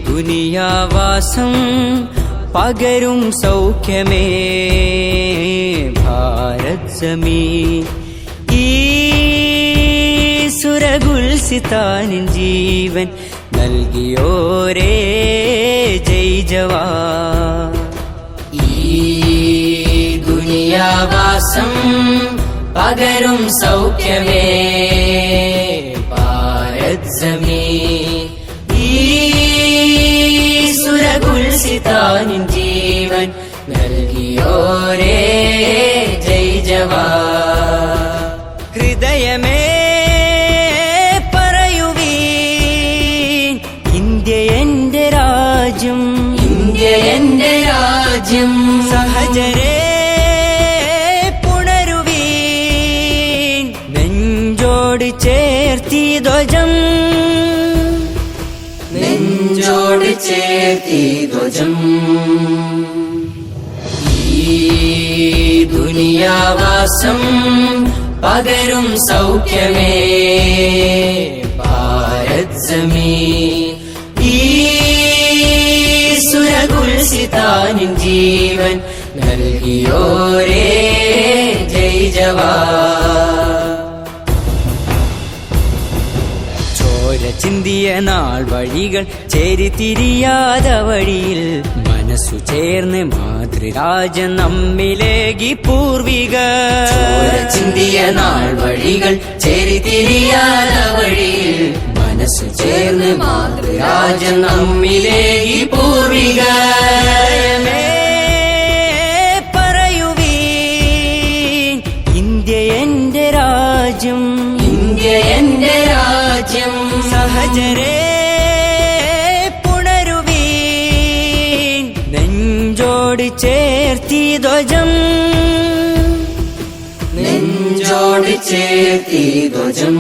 ദുനിയാവാസം പകരും സൗഖ്യമേ ഭാരത് സമീൻ. ഈ സുരഗുൽസിതാനിൻ ജീവൻ നൽകിയോരേ ജയ് ജവാൻ. ഈ ദുനിയാവാസം പകരും സൗഖ്യമേ ഭാരത് സമീൻ. ഈ സുരഗുൽസിതാനിൻ ജീവൻ നൽകിയോരേ ജയ് ജവാൻ. ഹൃദയമേ പറയുവീൻ, ഇന്ത്യ എന്റെ രാജ്യം, ഇന്ത്യ എന്റെ രാജ്യം. സഹചരേ പുണരുവീൻ, നെഞ്ചോട് ചേർത്തി ധ്വജം, നെഞ്ചോട് ചേർത്തി ധ്വജം. ഈ ദുനിയാവാസം പകരും സൗഖ്യമേ ഭാരത് സമീൻ. ഈ സുരഗുൽസിതാനിൻ ജീവൻ നൽകിയോരേ ജയ് ജവാൻ. ചോര ചിന്തിയ നാൾ വഴികൾ ചേരിതിരിയാത വഴിയിൽ മനസ്സു ചേർന്ന് മാതൃരാജ നമ്മിലേകി പൂർവികർ. ചോര ചിന്തിയ നാൾ വഴികൾ ചേരിതിരിയാത വഴിയിൽ മനസ്സു ചേർന്ന് മാതൃരാജ നമ്മിലേകി പൂർവികർ. പറയുവീൻ, ഇന്ത്യ എന്റെ രാജ്യം, ഇന്ത്യ എന്റെ രാജ്യം. സഹചരേ പുണരുവീൻ, നെഞ്ചോട് ചേർത്തി ധ്വജം, നെഞ്ചോട് ചേർത്തി ധ്വജം.